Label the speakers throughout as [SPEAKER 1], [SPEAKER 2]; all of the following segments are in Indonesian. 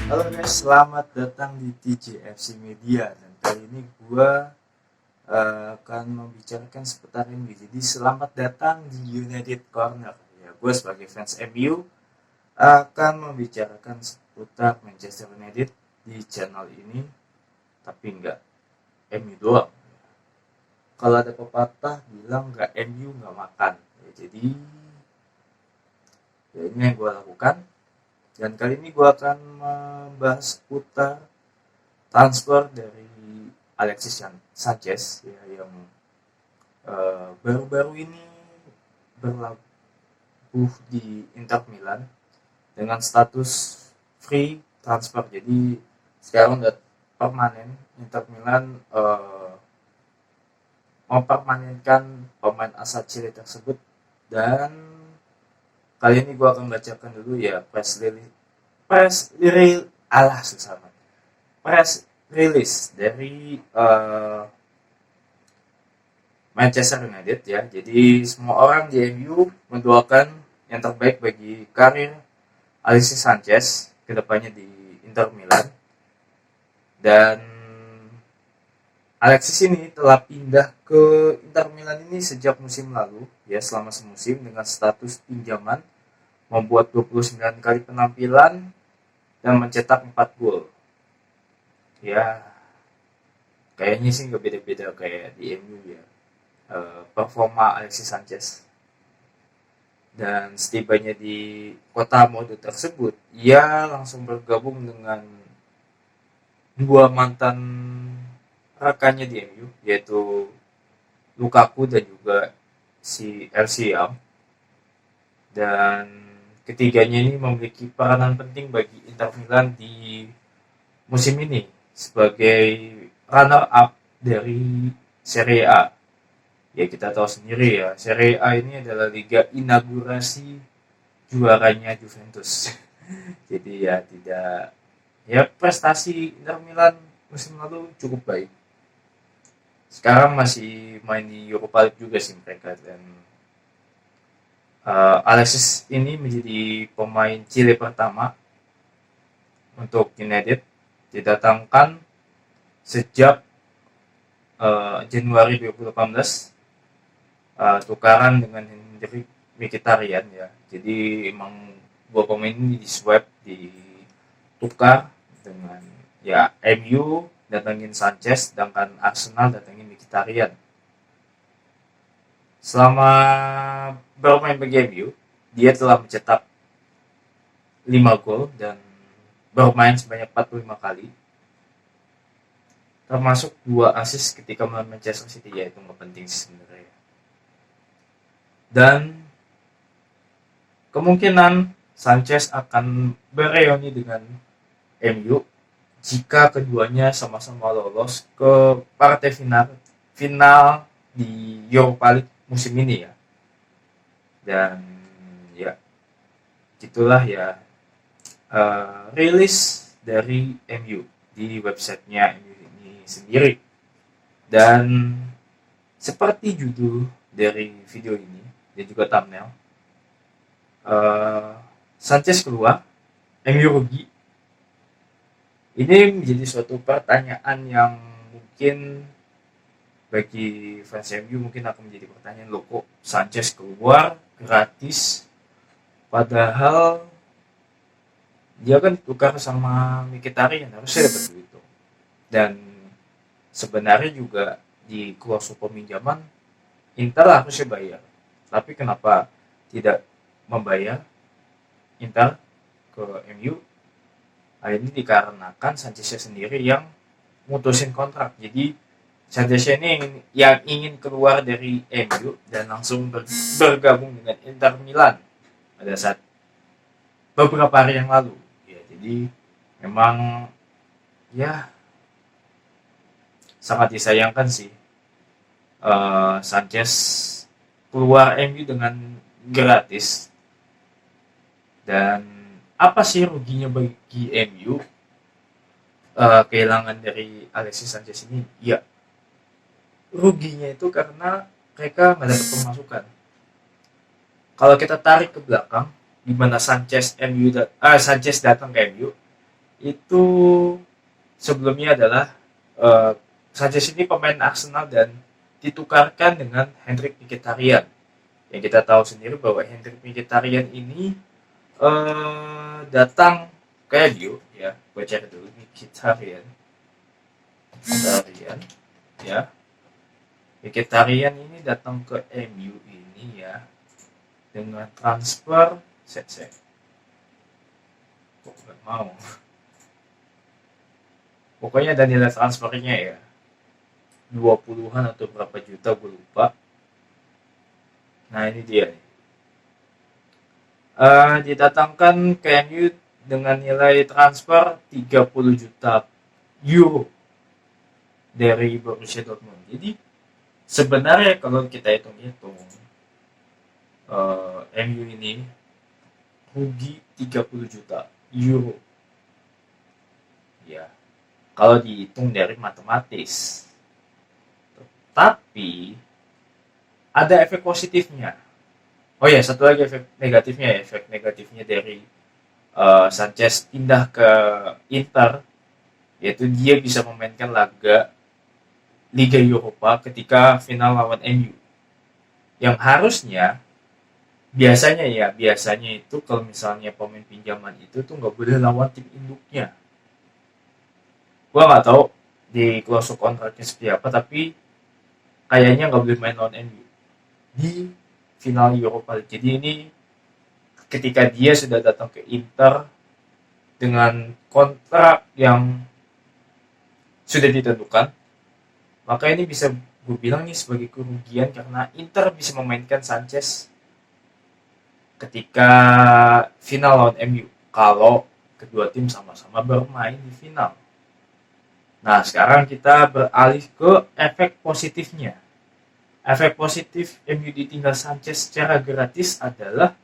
[SPEAKER 1] Halo guys, selamat datang di TJFC Media dan kali ini gue akan membicarakan seputar MU. Jadi selamat datang di United Corner. Ya, gue sebagai fans MU akan membicarakan seputar Manchester United di channel ini, tapi nggak MU doang. Kalau ada pepatah bilang nggak MU nggak makan. Ya, jadi ya ini yang gue lakukan. Dan kali ini gue akan membahas seputar transfer dari Alexis Sanchez ya, yang baru-baru ini berlabuh di Inter Milan dengan status free transfer. Jadi sekarang udah permanen. Inter Milan mempermanenkan pemain asal Chile tersebut, dan kali ini gue akan bacakan dulu ya press release dari Manchester United ya. Jadi semua orang di MU mendoakan yang terbaik bagi karir Alexis Sanchez kedepannya di Inter Milan. Dan Alexis ini telah pindah ke Inter Milan ini sejak musim lalu ya, selama semusim dengan status pinjaman, membuat 29 kali penampilan dan mencetak 4 gol. Ya, kayaknya sih nggak beda-beda kayak di MU ya, performa Alexis Sanchez. Dan setibanya di kota mode tersebut, ia langsung bergabung dengan dua mantan rekannya di MU, yaitu Lukaku dan juga si LC Young. Dan ketiganya ini memiliki peranan penting bagi Inter Milan di musim ini sebagai runner up dari Serie A. Ya kita tahu sendiri ya, Serie A ini adalah liga inaugurasi juaranya Juventus. Jadi ya tidak, ya prestasi Inter Milan musim lalu cukup baik. Sekarang masih main di Europa League juga sih mereka, dan Alexis ini menjadi pemain Chile pertama untuk United didatangkan sejak Januari 2018, tukaran dengan Hendrik Mkhitaryan ya. Jadi emang dua pemain ini ditukar dengan ya, MU datangin Sanchez, sedangkan Arsenal datangin Mkhitaryan. Selama bermain bagi MU, dia telah mencetak 5 gol dan bermain sebanyak 45 kali, termasuk 2 assist ketika melawan Manchester City, ya itu nggak penting sih sebenarnya. Dan kemungkinan Sanchez akan bereuni dengan MU jika keduanya sama-sama lolos ke partai final di Europa League musim ini ya. Dan ya gitulah ya, rilis dari MU di websitenya MU ini sendiri. Dan seperti judul dari video ini dan juga thumbnail, Sanchez keluar, MU rugi. Ini menjadi suatu pertanyaan yang mungkin bagi fans MU mungkin akan menjadi pertanyaan, loh kok Sanchez keluar gratis padahal dia kan tukar sama Mkhitaryan, harusnya dapat duit tuh. Dan sebenarnya juga di klausul peminjaman Inter harusnya bayar, tapi kenapa tidak membayar Inter ke MU? Hal ini dikarenakan Sanchez sendiri yang mutusin kontrak. Jadi Sanchez ini yang ingin keluar dari MU dan langsung bergabung dengan Inter Milan pada saat beberapa hari yang lalu. Ya, jadi memang ya sangat disayangkan sih, Sanchez keluar MU dengan gratis. Dan apa sih ruginya bagi MU kehilangan dari Alexis Sanchez ini? Ya, ruginya itu karena mereka nggak dapat pemasukan. Kalau kita tarik ke belakang, di mana Sanchez datang ke MU, itu sebelumnya adalah uh, Sanchez ini pemain Arsenal dan ditukarkan dengan Hendrik Mkhitaryan. Yang kita tahu sendiri bahwa Hendrik Mkhitaryan ini datang ke MU ya, gue cari dulu Mkhitaryan ya. Mkhitaryan ini datang ke MU ini ya dengan transfer set kok nggak mau, pokoknya ada nilai transfernya ya 20-an atau berapa juta gue lupa. Nah ini dia nih, didatangkan ke MU dengan nilai transfer 30 juta euro dari Borussia Dortmund. Jadi sebenarnya kalau kita hitung-hitung MU ini rugi 30 juta euro ya kalau dihitung dari matematis. Tapi ada efek positifnya. Oh ya, satu lagi efek negatifnya ya. Efek negatifnya dari Sanchez pindah ke Inter, yaitu dia bisa memainkan laga Liga Eropa ketika final lawan MU. Yang harusnya biasanya itu kalau misalnya pemain pinjaman itu tuh nggak boleh lawan tim induknya. Gua nggak tahu di clause kontraknya seperti apa, tapi kayaknya nggak boleh main lawan MU di final Europa League. Jadi ini ketika dia sudah datang ke Inter dengan kontrak yang sudah ditentukan, maka ini bisa gue bilang nih sebagai kerugian karena Inter bisa memainkan Sanchez ketika final lawan MU kalau kedua tim sama-sama bermain di final. Nah, sekarang kita beralih ke efek positifnya. Efek positif MU ditinggal Sanchez secara gratis adalah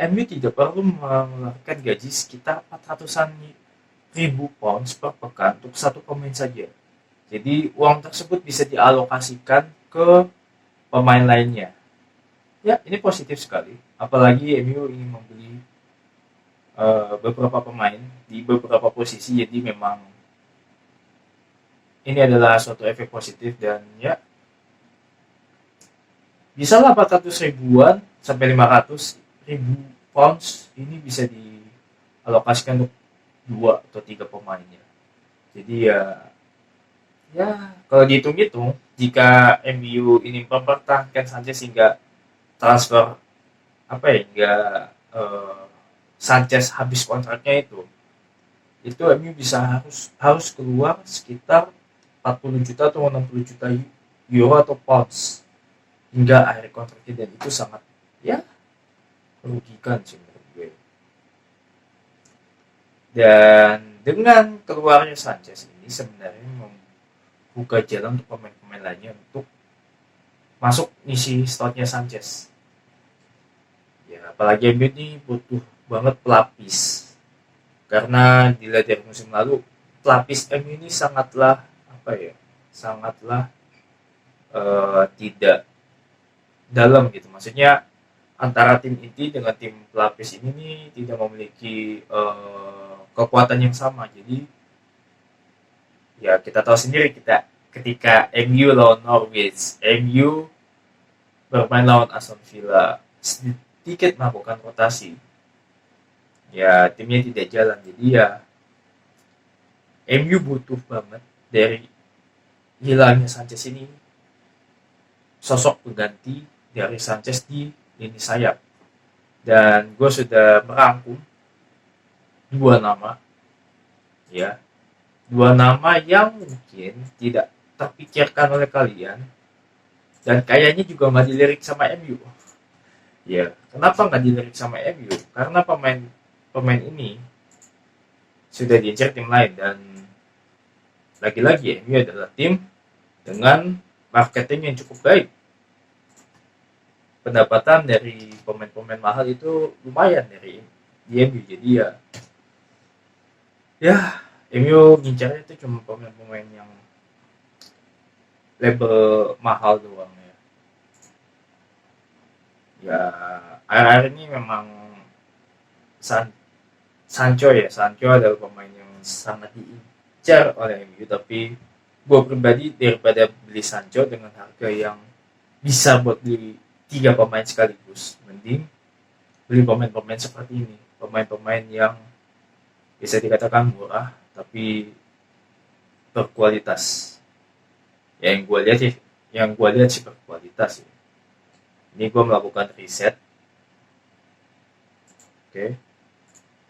[SPEAKER 1] MU tidak perlu mengeluarkan gaji sekitar 400-an ribu pounds per pekan untuk satu pemain saja. Jadi uang tersebut bisa dialokasikan ke pemain lainnya. Ya, ini positif sekali. Apalagi MU ingin membeli beberapa pemain di beberapa posisi, jadi memang ini adalah suatu efek positif dan ya bisa lah 400 ribuan sampai 500 ribu pounds ini bisa dialokasikan untuk 2 atau 3 pemainnya. Jadi ya kalau dihitung-hitung jika MU ini mempertahankan Sanchez hingga transfer apa ya hingga Sanchez habis kontraknya itu MU bisa harus keluar sekitar 40 juta atau 60 juta euro atau pounds hingga akhir kontraknya, dan itu sangat ya merugikan sih menurut gue. Dan dengan keluarnya Sanchez ini sebenarnya membuka jalan untuk pemain-pemain lainnya untuk masuk ngisi slotnya Sanchez. Ya apalagi MU ini butuh banget pelapis karena dilihat dari musim lalu pelapis MU ini sangatlah tidak dalam gitu, maksudnya antara tim inti dengan tim pelapis ini nih tidak memiliki kekuatan yang sama. Jadi ya kita tahu sendiri ketika MU lawan Norwich, MU bermain lawan Aston Villa, sedikit melakukan rotasi ya timnya tidak jalan. Jadi ya MU butuh banget dari hilangnya Sanchez ini sosok pengganti dari Sanchez di lini sayap. Dan gue sudah merangkum dua nama yang mungkin tidak terpikirkan oleh kalian dan kayaknya juga nggak dilirik sama MU. Ya, kenapa nggak dilirik sama MU? Karena pemain ini sudah diincar tim lain, dan lagi-lagi MU adalah tim dengan marketing yang cukup baik. Pendapatan dari pemain-pemain mahal itu lumayan dari MU. Jadi ya MU ngincarnya itu cuma pemain-pemain yang label mahal doang ya. Ya akhir-akhir ini memang Sancho adalah pemain yang sangat diincar oleh MU, tapi gue pribadi daripada beli Sancho dengan harga yang bisa buat beli 3 pemain sekaligus, mending beli pemain-pemain seperti ini, pemain-pemain yang bisa dikatakan murah tapi berkualitas. Ya, yang gue lihat sih berkualitas ya. Ini gue melakukan riset. Oke.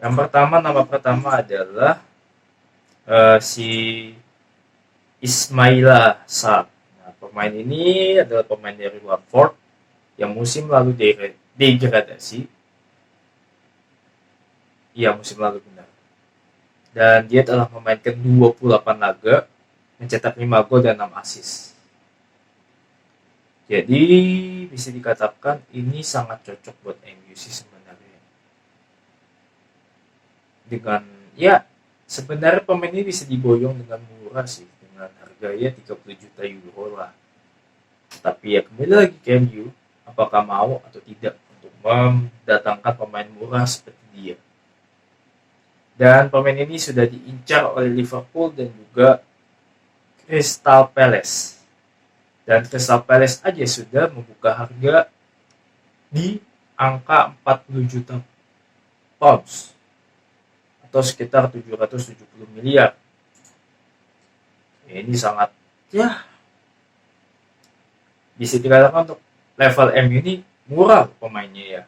[SPEAKER 1] Nama pertama adalah si Ismaila Sarr. Nah, pemain ini adalah pemain dari Watford yang musim lalu degradasi. Iya, musim lalu benar. Dan dia telah memainkan 28 laga, mencetak 5 gol dan 6 assist. Jadi bisa dikatakan ini sangat cocok buat MU sih sebenarnya. Dengan ya sebenarnya pemain ini bisa diboyong dengan murah sih, dengan harganya 30 juta euro lah. Tapi ya kembali lagi ke MU, apakah mau atau tidak untuk mendatangkan pemain murah seperti dia. Dan pemain ini sudah diincar oleh Liverpool dan juga Crystal Palace. Dan Crystal Palace aja sudah membuka harga di angka 40 juta pounds atau sekitar 770 miliar. Ini sangat ya bisa dikatakan untuk level MU ini murah pemainnya ya.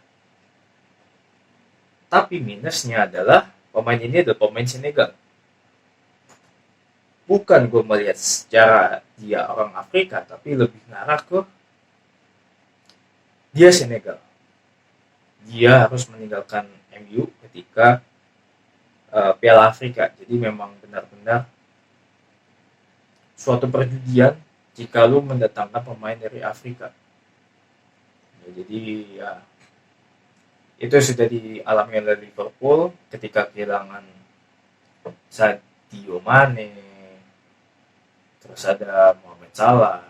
[SPEAKER 1] Tapi minusnya adalah pemain ini adalah pemain Senegal. Bukan gue melihat secara dia orang Afrika, tapi lebih ngarah ke dia Senegal. Dia harus meninggalkan MU ketika Piala Afrika. Jadi memang benar-benar suatu perjudian jika lu mendatangkan pemain dari Afrika. Ya, jadi ya itu sudah dialami oleh Liverpool ketika kehilangan Sadio Mane, terus ada Mohamed Salah.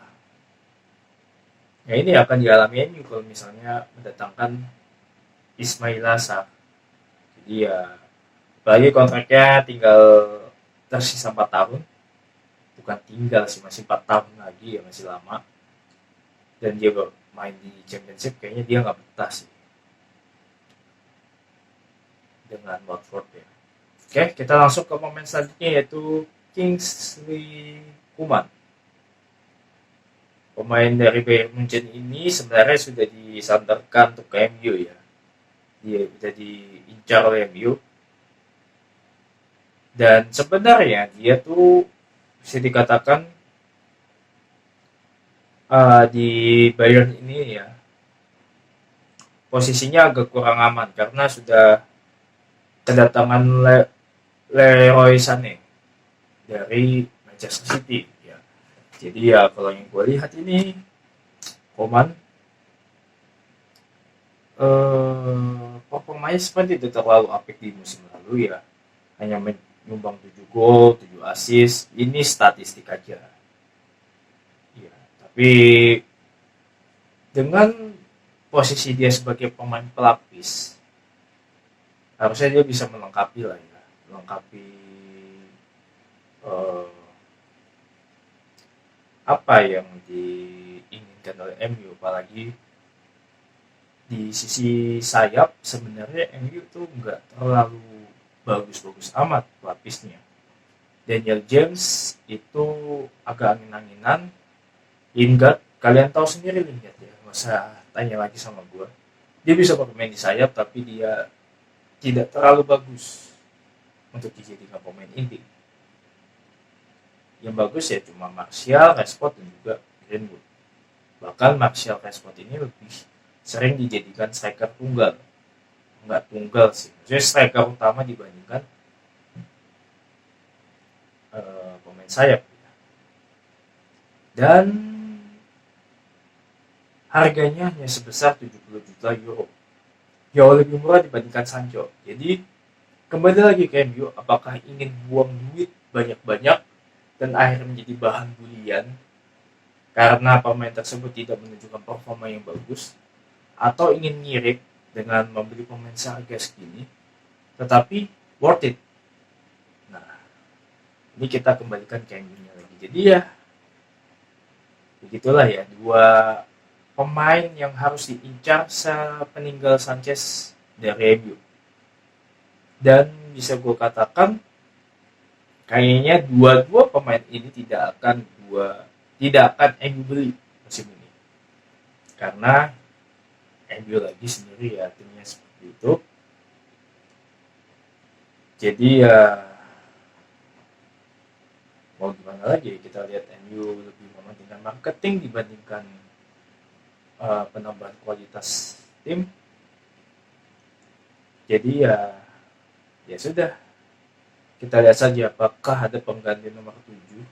[SPEAKER 1] Ya ini akan dialami MU kalau misalnya mendatangkan Ismaila Sarr. Jadi ya apalagi kontraknya tinggal tersisa 4 tahun. Bukan tinggal sih, masih 4 tahun lagi ya, masih lama. Dan dia main di Championship kayaknya dia nggak betah sih dengan Watford ya. Oke, kita langsung ke pemain selanjutnya yaitu Kingsley Coman. Pemain dari Bayern Munchen ini sebenarnya sudah disandarkan untuk ke MU ya. Dia sudah diincar oleh MU. Dan sebenarnya dia tuh bisa dikatakan di Bayern ini ya posisinya agak kurang aman karena sudah kedatangan Leroy Sané dari Manchester City ya. Jadi ya kalau yang gue lihat ini Coman performanya seperti tidak terlalu apik di musim lalu ya, hanya menyumbang 7 gol 7 assist, ini statistik aja ya. Tapi dengan posisi dia sebagai pemain pelapis harusnya dia bisa melengkapi lah ya, melengkapi apa yang diinginkan oleh MU. Apalagi di sisi sayap sebenarnya MU tuh nggak terlalu bagus-bagus amat pelapisnya. Daniel James itu agak angin-anginan. Lingard, kalian tahu sendiri Lingard ya, nggak usah tanya lagi sama gue. Dia bisa bermain di sayap tapi dia tidak terlalu bagus untuk dijadikan pemain inti. Yang bagus ya cuma Martial, Rashford dan juga Greenwood. Bahkan Martial, Rashford ini lebih sering dijadikan striker tunggal. Enggak tunggal sih, maksudnya striker utama dibandingkan pemain sayap. Dan harganya hanya sebesar 70 juta euro. Jauh lebih murah dibandingkan Sancho. Jadi kembali lagi ke MU, apakah ingin buang duit banyak-banyak dan akhirnya menjadi bahan bulian karena pemain tersebut tidak menunjukkan performa yang bagus, atau ingin ngirit dengan membeli pemain seharga segini tetapi worth it. Nah, Ini kita kembalikan ke MU-nya lagi. Jadi ya begitulah ya, dua pemain yang harus diincar sepeninggal Sanchez dari MU. Dan bisa gue katakan kayaknya dua-dua pemain ini tidak akan MU beli musim ini. Karena MU lagi sendiri ya timnya seperti itu. Jadi ya mau gimana lagi, kita lihat MU lebih mementingkan marketing dibandingkan penambahan kualitas tim. Jadi ya sudah, kita lihat saja apakah ada pengganti nomor 7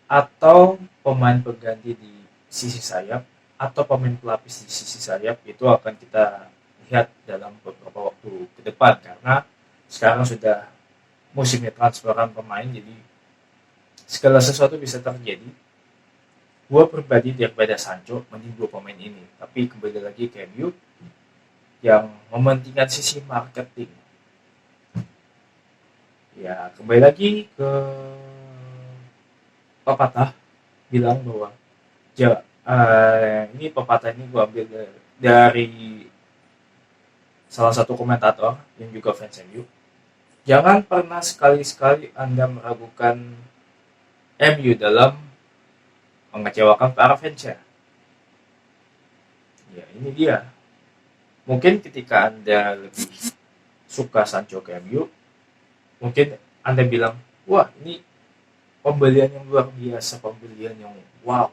[SPEAKER 1] atau pemain pengganti di sisi sayap atau pemain pelapis di sisi sayap. Itu akan kita lihat dalam beberapa waktu ke depan, karena sekarang sudah musimnya transferan pemain, jadi segala sesuatu bisa terjadi. Gua pribadi daripada Sancho mending dua pemain ini, tapi kembali lagi ke MU yang mementingkan sisi marketing. Ya kembali lagi ke pepatah bilang bahwa ini pepatah ini gue ambil dari salah satu komentator yang juga fans MU. Jangan pernah sekali-sekali Anda meragukan MU dalam mengecewakan para fansnya. Ya ini dia. Mungkin ketika Anda lebih suka Sancho ke MU, mungkin Anda bilang, wah ini pembelian yang luar biasa, pembelian yang wow.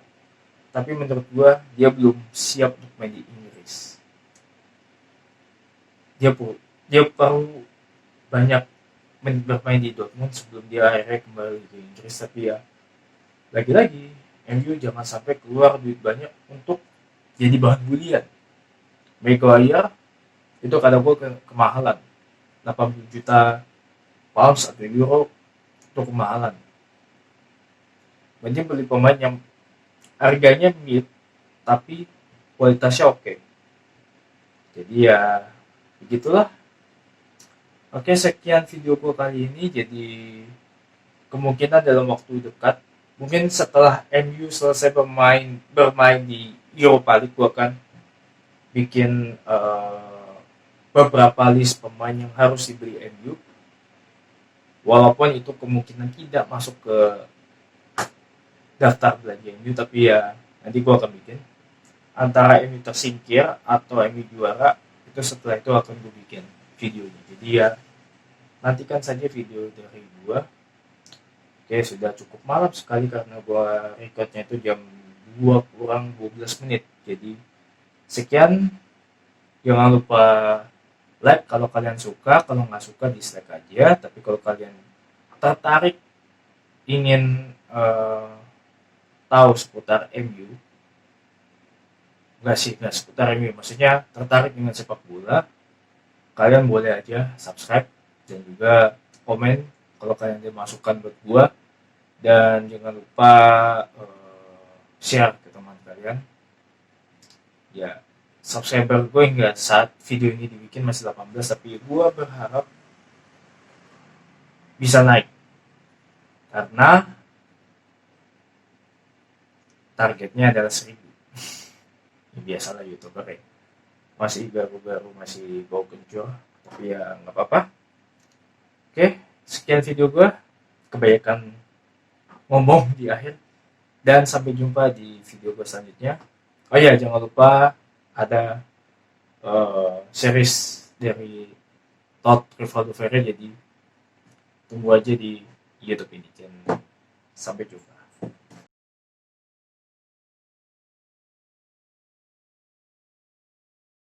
[SPEAKER 1] Tapi menurut gua dia belum siap untuk main di Inggris. Dia perlu banyak bermain di Dortmund sebelum dia akhirnya kembali ke Inggris. Tapi ya lagi-lagi MU jangan sampai keluar duit banyak untuk jadi bahan bulian. Maguire itu kata gue kemahalan, 80 juta pounds atau euro itu kemahalan. Mending beli pemain yang harganya mid tapi kualitasnya oke. Jadi ya begitulah. Oke, sekian video gue kali ini. Jadi kemungkinan dalam waktu dekat, mungkin setelah MU selesai bermain di Europa League, gue akan bikin beberapa list pemain yang harus dibeli MU. Walaupun itu kemungkinan tidak masuk ke daftar belanja MU, tapi ya nanti gue akan bikin antara MU tersingkir atau MU juara. Itu setelah itu akan gue bikin videonya. Jadi ya nantikan saja video dari gue. Oke, sudah cukup malam sekali karena gue recordnya itu jam 2 kurang 12 menit. Jadi sekian, jangan lupa like kalau kalian suka, kalau nggak suka dislike aja. Tapi kalau kalian tertarik ingin tahu seputar MU, nggak seputar MU, maksudnya tertarik dengan sepak bola, kalian boleh aja subscribe dan juga komen kalau kalian ada masukan buat gua. Dan jangan lupa share ke teman kalian. Ya, subscriber gue hingga saat video ini dibikin masih 18, tapi gue berharap bisa naik karena targetnya adalah 1000. Ya, biasalah youtuber ya, masih baru-baru, masih bau kencur, tapi ya nggak apa-apa. Oke, sekian video gue, kebanyakan ngomong di akhir, dan sampai jumpa di video gue selanjutnya. Oh ya, jangan lupa ada series dari Todd Rivaldo Ferreira, jadi tunggu aja di YouTube ini. Dan sampai jumpa.